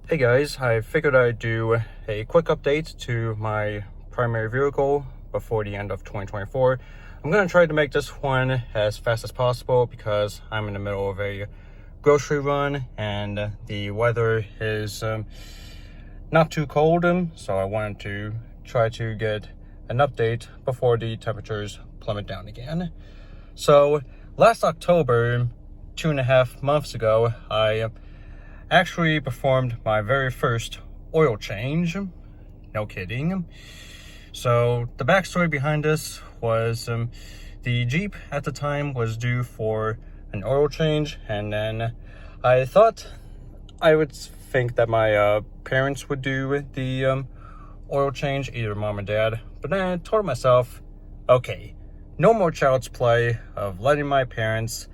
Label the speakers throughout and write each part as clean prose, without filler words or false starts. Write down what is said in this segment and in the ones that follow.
Speaker 1: Hey guys, I figured I'd do a quick update to my primary vehicle before the end of 2024. I'm going to try to make this one as fast as possible because I'm in the middle of a grocery run and the weather is not too cold, so I wanted to try to get an update before the temperatures plummet down again. So last October, 2.5 months ago, I actually performed my very first oil change. No kidding. So the backstory behind this was the Jeep at the time was due for an oil change, and then I thought I would think that my parents would do the oil change, either mom or dad, but then I told myself, okay, no more child's play of letting my parents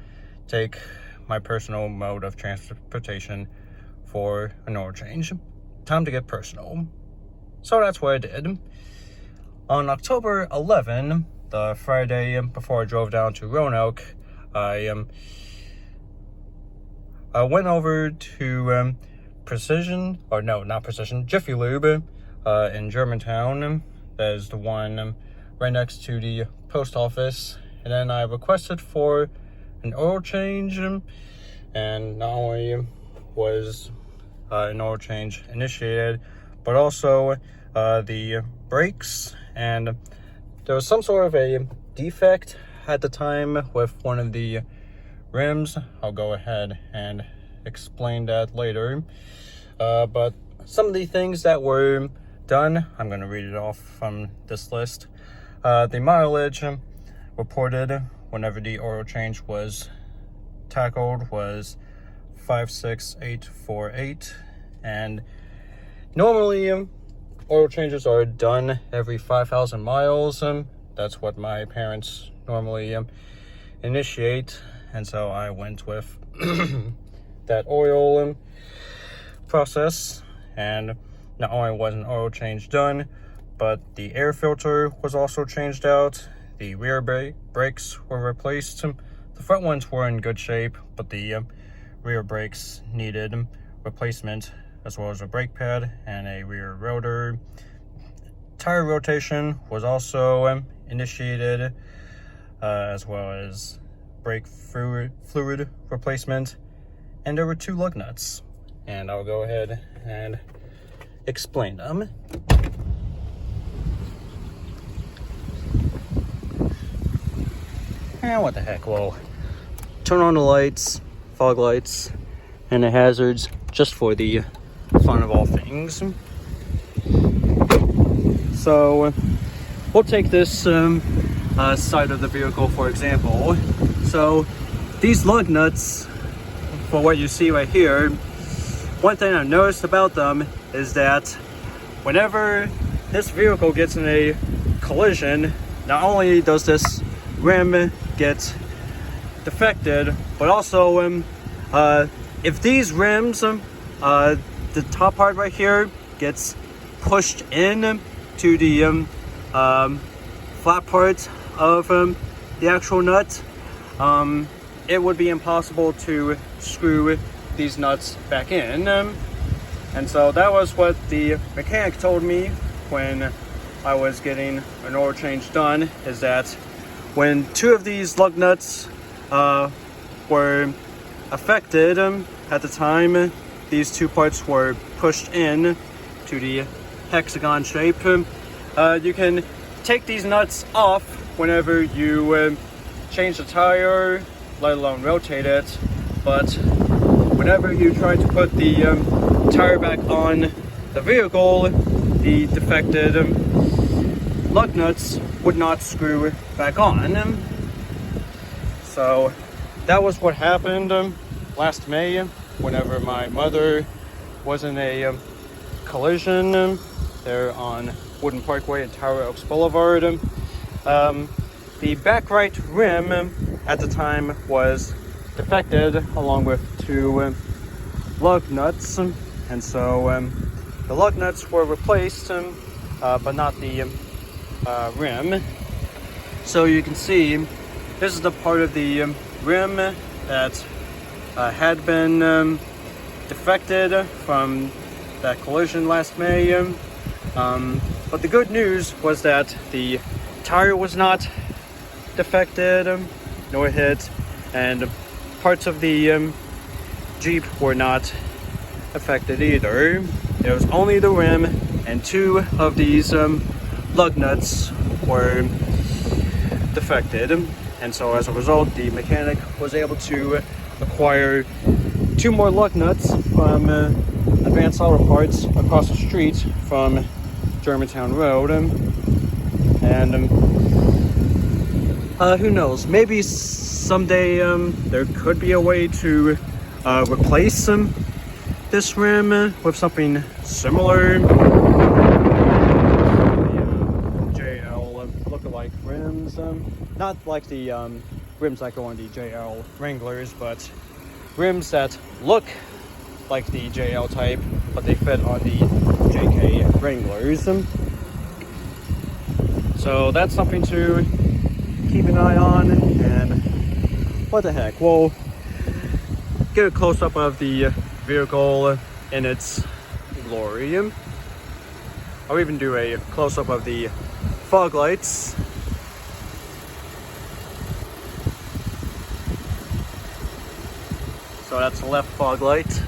Speaker 1: take my personal mode of transportation for an oil change. Time to get personal. So that's what I did. On October 11, the Friday before I drove down to Roanoke, I went over to Jiffy Lube in Germantown. That is the one right next to the post office. And then I requested for an oil change, and not only was an oil change initiated, but also the brakes, and there was some sort of a defect at the time with one of the rims. I'll go ahead and explain that later, but some of the things that were done, I'm going to read it off from this list. The mileage reported whenever the oil change was tackled was 56848, and normally oil changes are done every 5,000 miles. That's what my parents normally initiate, and so I went with that oil process. And not only was an oil change done, but the air filter was also changed out. The rear brakes were replaced. The front ones were in good shape, but the rear brakes needed replacement, as well as a brake pad and a rear rotor. Tire rotation was also initiated, as well as brake fluid replacement, and there were 2 lug nuts, and I'll go ahead and explain them. And what the heck, well, turn on the lights, fog lights, and the hazards, just for the fun of all things. So we'll take this side of the vehicle for example. So these lug nuts, for what you see right here, one thing I've noticed about them is that whenever this vehicle gets in a collision, not only does this rim get defected, but also if these rims, the top part right here gets pushed in to the flat part of the actual nut, it would be impossible to screw these nuts back in. And so that was what the mechanic told me when I was getting an oil change done, is that when 2 of these lug nuts were affected at the time, these 2 parts were pushed in to the hexagon shape. You can take these nuts off whenever you change the tire, let alone rotate it, but whenever you try to put the tire back on the vehicle, the defected lug nuts would not screw back on. So that was what happened last May, whenever my mother was in a collision there on Wooden Parkway and Tower Oaks Boulevard. The back right rim at the time was defected, along with 2 lug nuts, and so the lug nuts were replaced, but not the rim. So you can see this is the part of the rim that had been defected from that collision last May. But the good news was that the tire was not defected, nor hit, and parts of the Jeep were not affected either. It was only the rim, and 2 of these lug nuts were defected, and so as a result the mechanic was able to acquire 2 more lug nuts from Advanced Auto Parts across the street from Germantown Road, and who knows, maybe someday there could be a way to replace this rim with something similar. JL lookalike rims, not like the rims that go on the JL Wranglers, but rims that look like the JL type, but they fit on the JK Wranglers. So that's something to keep an eye on. And what the heck, we'll get a close-up of the vehicle in its glory. I'll even do a close-up of the fog lights. So that's the left fog light,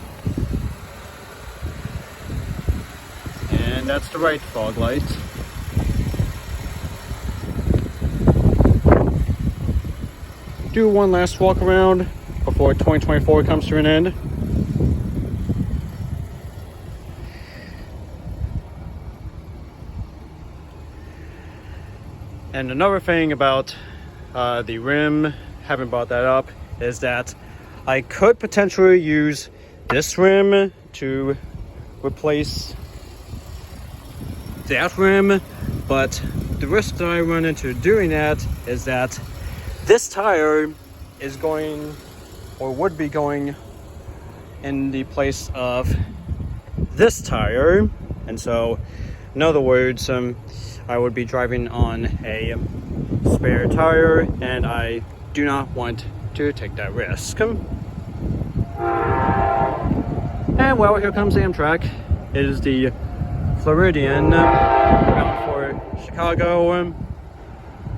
Speaker 1: and that's the right fog light. Do one last walk around before 2024 comes to an end. And another thing about the rim, haven't brought that up, is that I could potentially use this rim to replace that rim, but the risk that I run into doing that is that this tire is going, or would be going, in the place of this tire, and so in other words, I would be driving on a spare tire, and I do not want to take that risk. And well, here comes Amtrak. It is the Floridian bound for Chicago.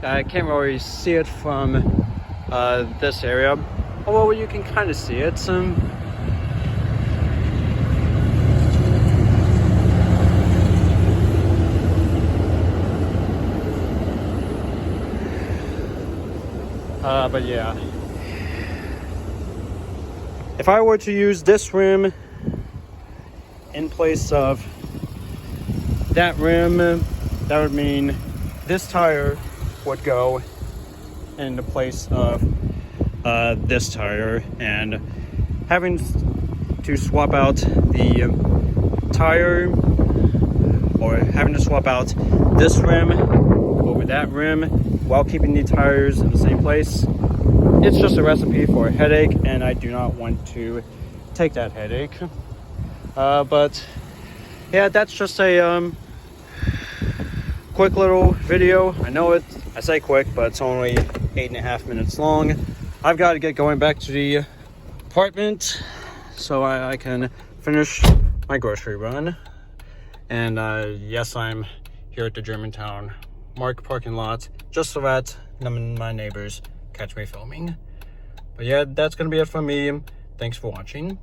Speaker 1: I can't really see it from this area, although you can kind of see it. But yeah, if I were to use this rim in place of that rim, that would mean this tire would go in the place of this tire, and having to swap out the tire, or having to swap out this rim over that rim while keeping the tires in the same place, it's just a recipe for a headache, and I do not want to take that headache. But yeah, that's just a quick little video. I know I say quick, but it's only 8.5 minutes long. I've got to get going back to the apartment so I can finish my grocery run. And yes, I'm here at the Germantown Mark parking lot, just so that none of my neighbors catch me filming. But yeah, that's gonna be it from me. Thanks for watching.